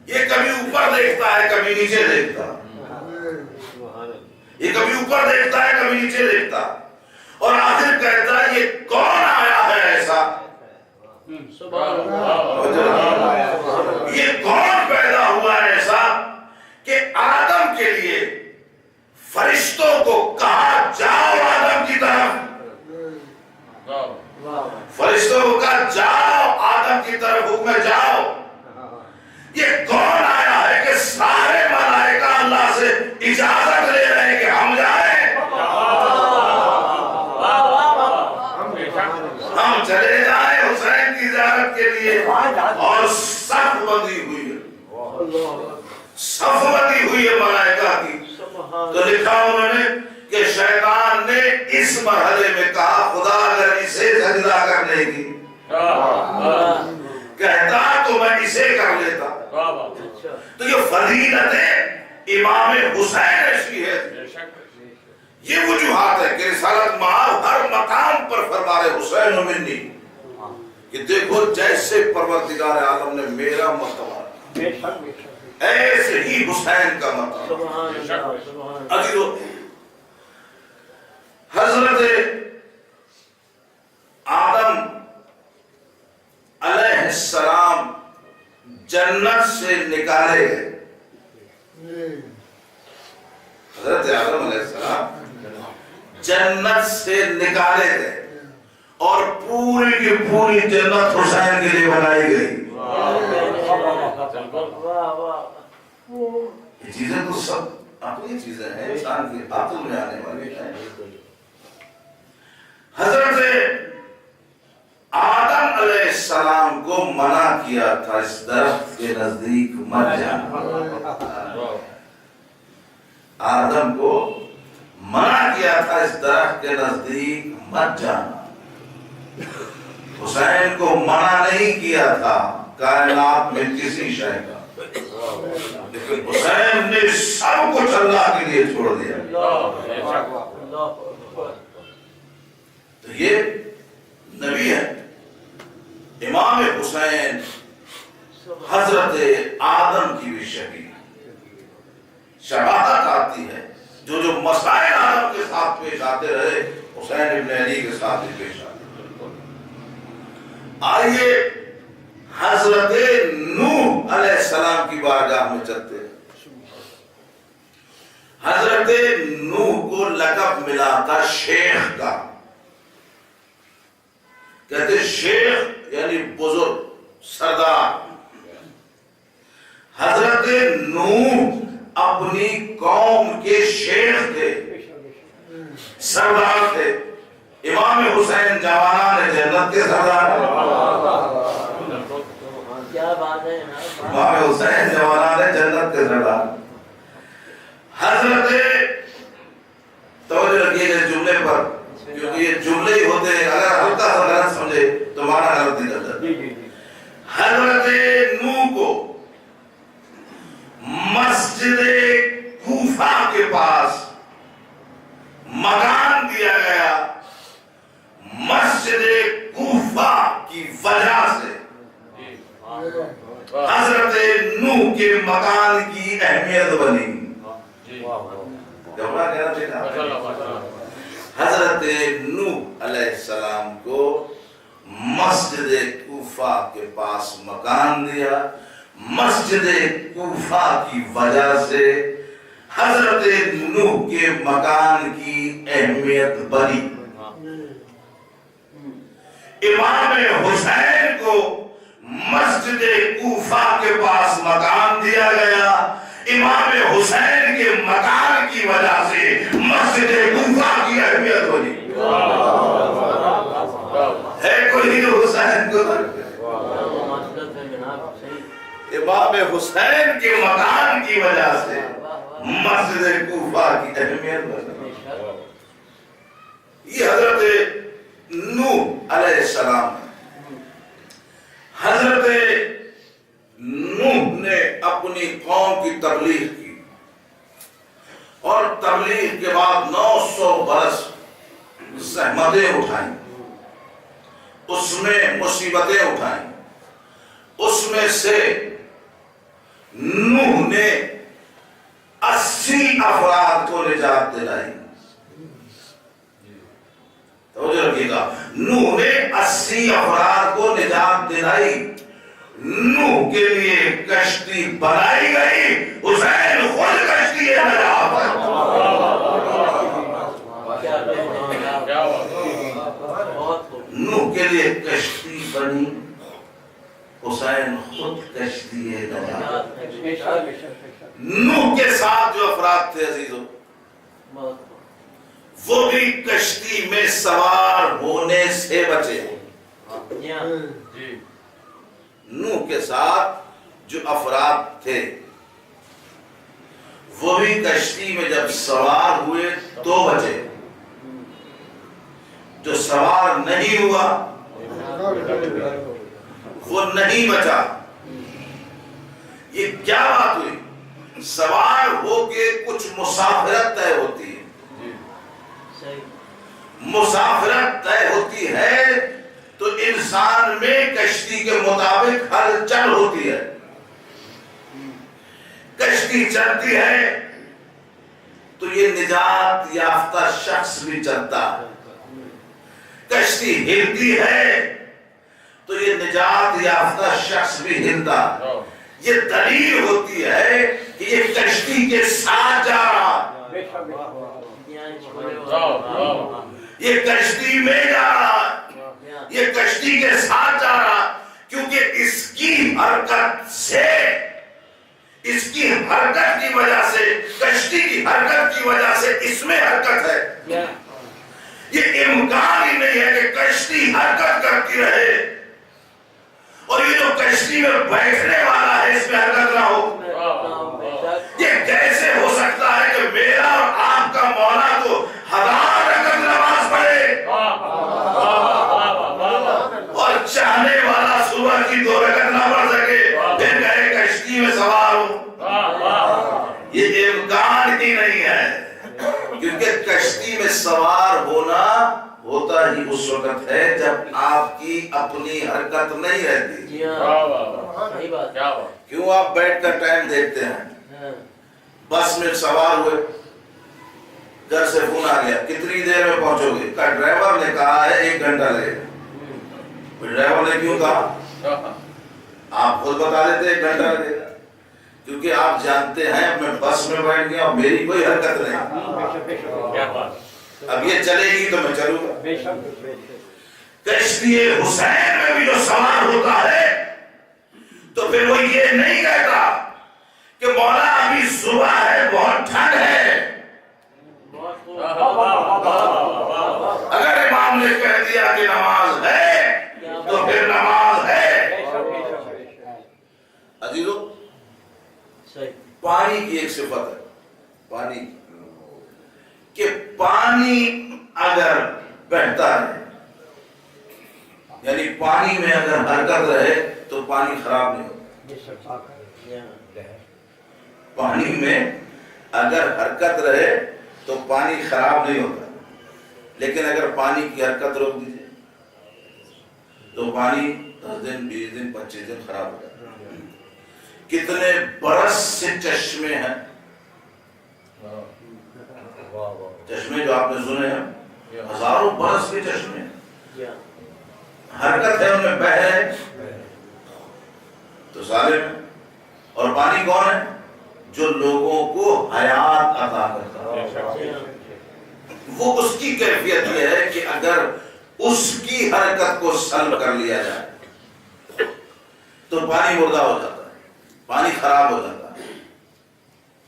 یہ کبھی اوپر دیکھتا ہے کبھی نیچے دیکھتا، یہ کبھی اوپر دیکھتا ہے کبھی نیچے دیکھتا، اور آخر کہتا ہے یہ کون آیا ہے ایسا، یہ کون پیدا ہوا ہے ایسا کہ آدم کے لیے فرشتوں کو کہا جاؤ آدم کی طرف، فرشتوں کو کہا جاؤ آدم کی طرف، حکم جاؤ. یہ کون آیا ہے کہ سارے ملائکہ اللہ سے اجازت لے رہے ہیں کہ ہم جائیں، ہم چلے جائیں حسین کی زیارت کے لیے. اور صف بندی ہوئی ہے، صف بندی ہوئی ہے ملائکہ کی. تو لکھا انہوں نے کہ شیطان نے اس مرحلے میں کہا خدا اگر اسے سجدہ کرنے کی کہتا تو میں اسے کر لیتا. تو یہ فضیلت امام حسین ایسی ہے، یہ وجوہات ہے کہ رسالت مآب ہر مقام پر فرما رہے حسین و منی کہ دیکھو جیسے پروردگار عالم نے میرا مرتبہ ایسے ہی حسین کا مرتبہ. حضرت آدم علیہ السلام جنت سے نکالے گئے، حضرت آدم علیہ السلام جنت سے نکالے گئے اور پوری کی پوری جنت حسین کے لیے بنائی گئی. یہ چیزیں تو سب عقلی چیزیں ہیں، انسان کی عقل میں آنے والی ہیں. حضرت آدم علیہ السلام کو منع کیا تھا اس درخت کے نزدیک مت جانا، آدم کو منع کیا تھا اس درخت کے نزدیک مت جانا. حسین کو منع نہیں کیا تھا کائنات میں کسی شے کا، لیکن حسین نے سب کچھ اللہ کے لیے چھوڑ دیا. تو یہ نبی ہے امام حسین، حضرت آدم کی بھی شباہت آتی ہے. جو جو مسائل آدم کے ساتھ پیش آتے رہے حسین ابن علی کے ساتھ بھی پیش آتے. آئیے حضرت نوح علیہ السلام کی بارگاہ میں چلتے ہیں. حضرت نوح کو لقب ملا تھا شیخ کا، کہتے شیخ یعنی بزرگ سردار. حضرت نوح اپنی قوم کے شیخ تھے، سردار تھے. امام حسین جوانان جنت کے سردار، امام حسین جوانان جنت کے سردار. حضرت توجہ رکھیے گا جملے پر، کیونکہ یہ جملے ہی ہوتے ہیں، اگر ہلکا سا غلط سمجھے تو مانا غلط نہیں کرتا. حضرت نوح کو مسجد کوفہ کے پاس مکان دیا گیا. مسجد کوفہ کی وجہ سے حضرت نوح کے مکان کی اہمیت بنی. حضرت نوح علیہ السلام کو مسجد کوفہ کے پاس مکان دیا. مسجد کوفہ کی وجہ سے حضرت نوح کے مکان کی اہمیت بڑھی. امام حسین کو مسجد کوفہ کے پاس مکان دیا گیا. امام حسین کے مکان کی وجہ سے مسجد کوفہ کی اہمیت بڑھی. ہے کوئی جو حسین کو امام حسین کے مکان کی وجہ سے مسجد کوفہ کی اہمیت بڑھی. یہ حضرت نوح علیہ السلام. حضرت نوح نے اپنی قوم کی تبلیغ کی اور تبلیغ کے بعد 900 برس زحمتیں اٹھائیں، اس میں مصیبتیں اٹھائیں. اس میں سے نوح نے 80 افراد کو نجات دلائی. توجہ رکھیے گا, نوح نے 80 افراد کو نجات دلائی. نوح کے لیے کشتی بنائی گئی, حسین خود کشتی نجات. نوح کے لیے کشتی بنی, حسین خود کشتی نجات. نوح کے ساتھ جو افراد تھے عزیزو, وہ بھی کشتی میں سوار ہونے سے بچے. نوح کے ساتھ جو افراد تھے وہ بھی کشتی میں جب سوار ہوئے تو بچے. جو سوار نہیں ہوا وہ نہیں بچا. یہ کیا بات ہوئی؟ سوار ہو کے کچھ مسافرت طے ہوتی ہے. مسافرت طے ہوتی ہے تو انسان میں کشتی کے مطابق ہلچل ہوتی ہے. کشتی چلتی ہے تو یہ نجات یافتہ شخص بھی چلتا ہے. کشتی ہلتی ہے تو یہ نجات یافتہ شخص بھی ہلتا. یہ دلیل ہوتی ہے کہ یہ کشتی کے ساتھ جا رہا, یہ کشتی میں جا رہا, یہ کشتی کے ساتھ جا رہا, کیونکہ اس کی حرکت سے, اس کی حرکت کی وجہ سے, کشتی کی حرکت کی وجہ سے اس میں حرکت ہے. یہ امکان ہی نہیں ہے کہ کشتی حرکت کرتی رہے اور یہ جو کشتی میں بیٹھنے والا ہے اس میں حرکت نہ ہو. یہ کیسے ہو سکتا ہے کہ میرا اور آپ کا مولا تو 1000 رکعت نماز پڑھے اور چاہنے والا صبح کی 2 رکعت نہ پڑھ سکے, پھر کہے کشتی میں سوار ہوں؟ یہ امکان ہی نہیں ہے. کیونکہ کشتی میں سوار ہونا ہوتا ہی اس وقت ہے جب آپ کی اپنی حرکت نہیں رہتی. کیوں آپ بیٹھ کر ٹائم دیکھتے ہیں؟ بس میں سوار ہوئے, گھر سے فون آ گیا, کتنی دیر میں پہنچو گے؟ کا ڈرائیور نے کہا ہے 1 گھنٹہ لگے گا. ڈرائیور نے کیوں کہا؟ آپ خود بتا دیتے 1 گھنٹہ لگے گا, کیونکہ آپ جانتے ہیں میں بس میں بیٹھ گیا اور میری کوئی حرکت نہیں, اب یہ چلے گی تو میں چلوں گا. کشتی حسین میں بھی جو سوار ہوتا ہے تو پھر وہ یہ نہیں کہتا کہ مولا ابھی صبح ہے, بہت ٹھنڈ ہے. اگر امام نے کہہ دیا کہ نماز ہے تو پھر نماز ہے. عزیزو, پانی کی ایک صفت ہے, پانی کہ پانی اگر بہتا ہے, یعنی پانی میں اگر حرکت رہے تو پانی خراب نہیں ہوتا. پانی میں اگر حرکت رہے تو پانی خراب نہیں ہوتا, لیکن اگر پانی کی حرکت روک دیجیے تو پانی 10 دن 20 دن 25 دن خراب ہو جاتا. کتنے برس سے چشمے ہیں, چشمے جو آپ نے سنے ہیں, ہزاروں برس کے چشمے ہیں, حرکت ہے ان میں, بہ رہے تو ظالم ہے. اور پانی کون ہے؟ جو لوگوں کو حیات عطا کرتا ہے. وہ اس کی کیفیت یہ ہے کہ اگر اس کی حرکت کو سلب کر لیا جائے تو پانی مردہ ہو جاتا ہے, پانی خراب ہو جاتا ہے.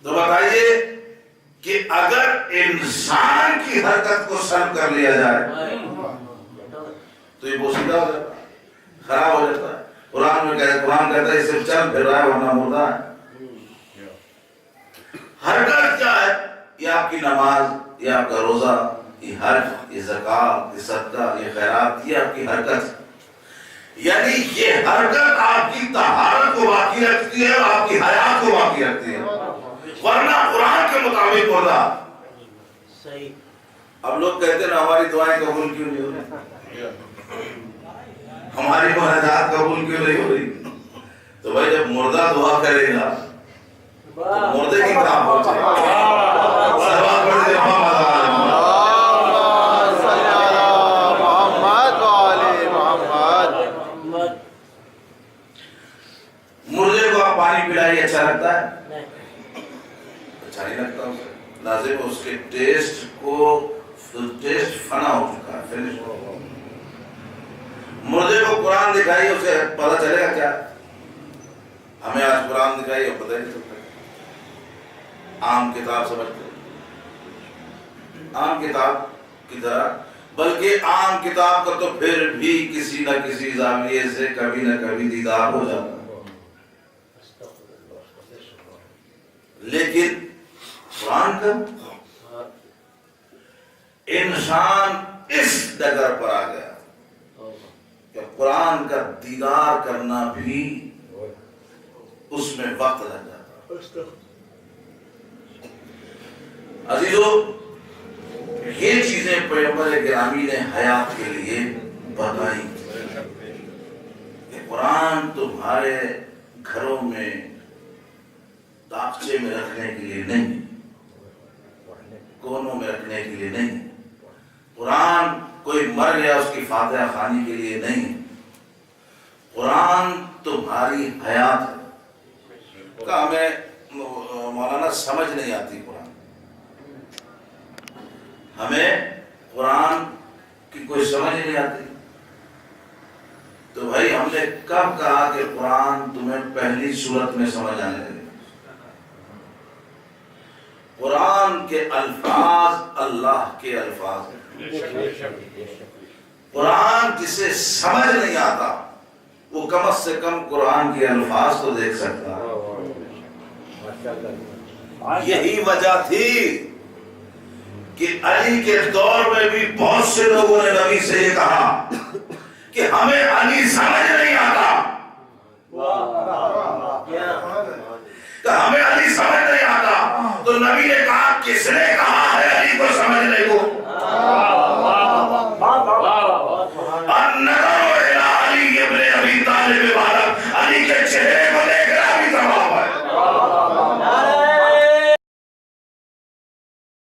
تو بتائیے کہ اگر انسان کی حرکت کو سلب کر لیا جائے تو یہ بوسیدہ ہو جاتا ہے, خراب ہو جاتا ہے. قرآن کہتا ہے اسے چل پھر رہا ہے ورنہ مردہ ہے. حرکت کیا ہے؟ یہ آپ کی نماز, یہ آپ کا روزہ, یہ حج, یہ زکات, یہ صدقہ, یہ خیرات, یہ آپ کی حرکت. یعنی یہ حرکت آپ کی طہارت کو باقی رکھتی ہے اور آپ کی حیات کو باقی رکھتی ہے, ورنہ قرآن کے مطابق ہوتا. اب لوگ کہتے ہیں ہماری دعائیں قبول کیوں نہیں ہو رہی, ہماری مناجات قبول کیوں نہیں ہو رہی؟ تو بھائی جب مردہ دعا کرے گا مردے کی طرح پہنچے. سلوات پڑھ دے مردے کو آپ پانی پلائیے اچھا لگتا ہے؟ اچھا نہیں لگتا اسے. لازم اس کے ٹیسٹ فنا ہو چکا ہے, فنش ہو. مردے کو قرآن دکھائیے اسے پتہ چلے گا کیا؟ ہمیں آج قرآن دکھائیے اور پتہ ہی نہیں چلتا. عام کتاب سمجھتے, عام کتاب کی طرح, بلکہ عام کتاب کا تو پھر بھی کسی نہ کسی زاویے سے کبھی نہ کبھی دیدار ہو جاتا ہے. لیکن قرآن کا انسان اس ڈگر پر آ گیا کہ قرآن کا دیدار کرنا بھی اس میں وقت لگ جاتا. عزیزو, یہ چیزیں پیغمبر گرامی نے حیات کے لیے بتائی کہ قرآن تمہارے گھروں میں تاخچے میں رکھنے کے لیے نہیں, کونوں میں رکھنے کے لیے نہیں. قرآن کوئی مر گیا اس کی فاتحہ خوانی کے لیے نہیں. قرآن تمہاری حیات ہے. کا ہمیں مولانا سمجھ نہیں آتی قرآن, ہمیں قرآن کی کوئی سمجھ نہیں آتی. تو بھائی ہم نے کب کہا کہ قرآن تمہیں پہلی صورت میں سمجھ آنے لگے؟ قرآن کے الفاظ اللہ کے الفاظ ہیں. قرآن جسے سمجھ نہیں آتا وہ کم از کم قرآن کے الفاظ تو دیکھ سکتا ہے. یہی وجہ تھی کہ علی کے دور میں بھی بہت سے لوگوں نے نبی سے یہ کہا کہ ہمیں علی سمجھ نہیں آتا, کہ ہمیں علی سمجھ نہیں آتا. تو نبی نے کہا کس نے کہا ہے علی کو سمجھنے کو؟